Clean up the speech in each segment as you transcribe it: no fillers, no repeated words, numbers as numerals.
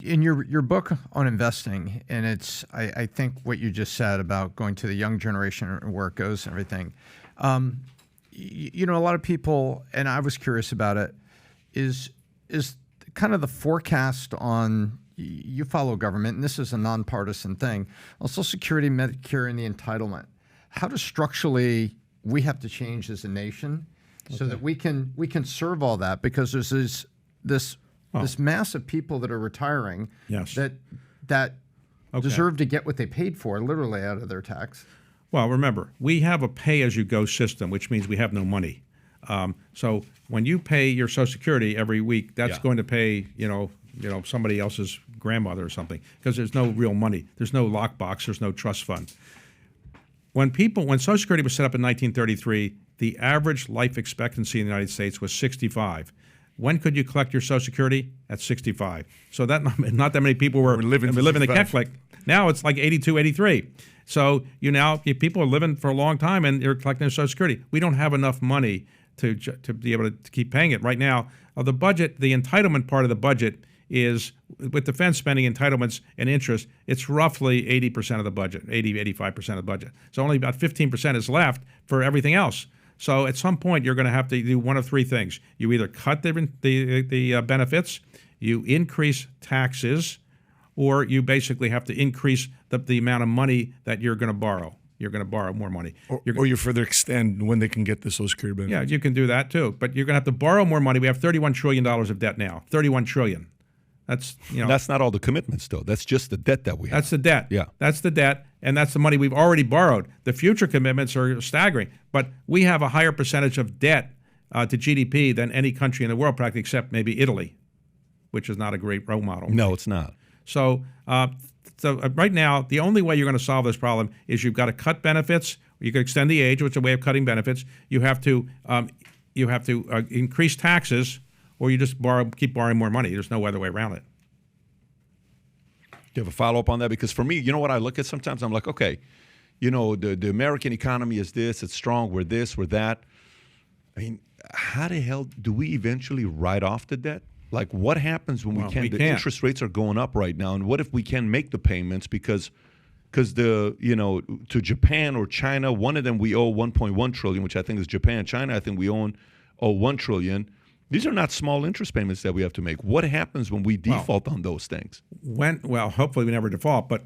In your book on investing, and I think what you just said about going to the young generation and where it goes and everything, a lot of people, and I was curious about it, is kind of the forecast on, you follow government, and this is a nonpartisan thing, on Social Security, Medicare, and the entitlement. How does structurally we have to change as a nation so that we can serve all that, because there's this mass of people that are retiring that deserve to get what they paid for, literally out of their tax. Well, remember, we have a pay-as-you-go system, which means we have no money. So when you pay your Social Security every week, that's going to pay somebody else's grandmother or something, because there's no real money. There's no lockbox. There's no trust fund. When Social Security was set up in 1933, the average life expectancy in the United States was 65. When could you collect your Social Security? At 65. So that not that many people were living the Catholic. Now it's like 82, 83. So people are living for a long time and they're collecting their Social Security. We don't have enough money to be able to keep paying it right now. The budget, the entitlement part of the budget is, with defense spending, entitlements, and interest, it's roughly 80% of the budget, 85% of the budget. So only about 15% is left for everything else. So at some point, you're going to have to do one of three things. You either cut the benefits, you increase taxes, or you basically have to increase the amount of money that you're going to borrow. You're going to borrow more money. Or you further extend when they can get the Social Security benefits. Yeah, you can do that too. But you're going to have to borrow more money. We have $31 trillion of debt now. $31 trillion. That's not all the commitments, though. That's just the debt that we have. That's the debt. Yeah. That's the debt, and that's the money we've already borrowed. The future commitments are staggering, but we have a higher percentage of debt to GDP than any country in the world, practically, except maybe Italy, which is not a great role model. No, it's not. So right now, the only way you're going to solve this problem is you've got to cut benefits. You can extend the age, which is a way of cutting benefits. You have to increase taxes, or you just keep borrowing more money. There's no other way around it. Do you have a follow-up on that? Because for me, you know what I look at sometimes? I'm like, okay, the American economy is this, it's strong, we're this, we're that. I mean, how the hell do we eventually write off the debt? Like, what happens when we can't? The interest rates are going up right now, and what if we can make the payments because to Japan or China, one of them we owe 1.1 trillion, which I think is Japan. China, I think we owe 1 trillion. These are not small interest payments that we have to make. What happens when we default on those things? Hopefully we never default, but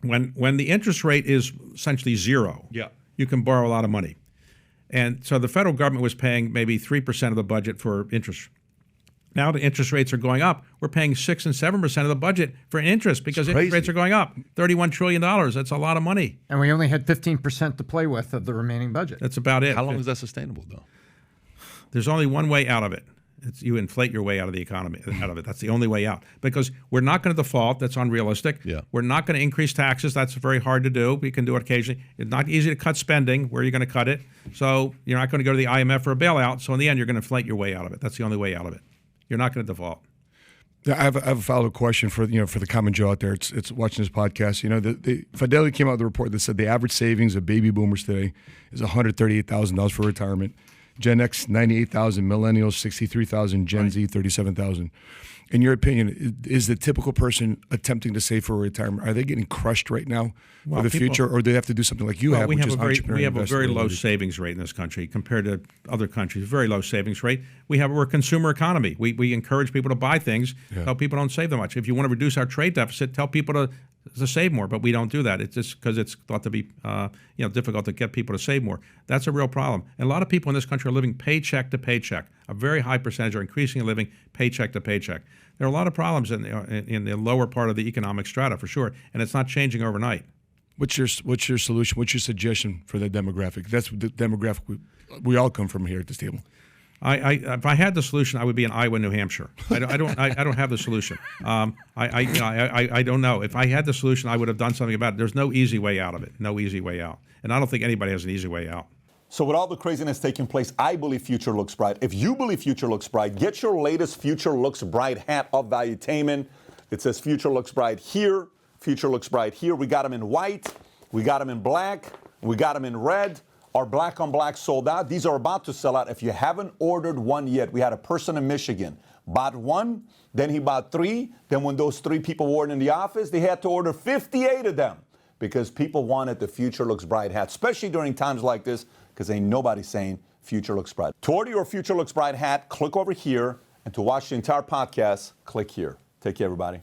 when the interest rate is essentially zero, you can borrow a lot of money. And so the federal government was paying maybe 3% of the budget for interest. Now the interest rates are going up. We're paying 6 and 7% of the budget for interest because interest rates are going up. $31 trillion. That's a lot of money. And we only had 15% to play with of the remaining budget. That's about it. How long is that sustainable, though? There's only one way out of it. You inflate your way out of the economy, out of it. That's the only way out. Because we're not going to default. That's unrealistic. Yeah. We're not going to increase taxes. That's very hard to do. We can do it occasionally. It's not easy to cut spending. Where are you going to cut it? So you're not going to go to the IMF for a bailout. So in the end, you're going to inflate your way out of it. That's the only way out of it. You're not going to default. Yeah, I have a follow-up question for the common Joe out there. It's watching this podcast. The Fidelity came out with a report that said the average savings of baby boomers today is $138,000 for retirement. Gen X, 98,000, millennials, 63,000, Gen Z, 37,000. In your opinion, is the typical person attempting to save for retirement, are they getting crushed right now for the future, or do they have to do something like you have, which is entrepreneurial? We have a very low savings rate in this country compared to other countries. Very low savings rate. We're a consumer economy. We encourage people to buy things. Tell people don't save that much. If you want to reduce our trade deficit, tell people to save more, but we don't do that. It's just because it's thought to be difficult to get people to save more. That's a real problem. And a lot of people in this country are living paycheck to paycheck. A very high percentage are increasingly living paycheck to paycheck. There are a lot of problems in the lower part of the economic strata, for sure, and it's not changing overnight. What's your solution? What's your suggestion for that demographic? That's the demographic we all come from here at this table. If I had the solution, I would be in Iowa, New Hampshire. I don't have the solution. I don't know. If I had the solution, I would have done something about it. There's no easy way out of it. No easy way out. And I don't think anybody has an easy way out. So with all the craziness taking place, I believe future looks bright. If you believe future looks bright, get your latest Future Looks Bright hat of Valuetainment. It says Future Looks Bright here, Future Looks Bright here. We got them in white, we got them in black, we got them in red. Our black on black sold out. These are about to sell out. If you haven't ordered one yet, we had a person in Michigan Bought one, then he bought three. Then when those three people weren't in the office, they had to order 58 of them because people wanted the Future Looks Bright hat, especially during times like this, because ain't nobody saying Future Looks Bright. To order your Future Looks Bright hat, click over here. And to watch the entire podcast, click here. Take care, everybody.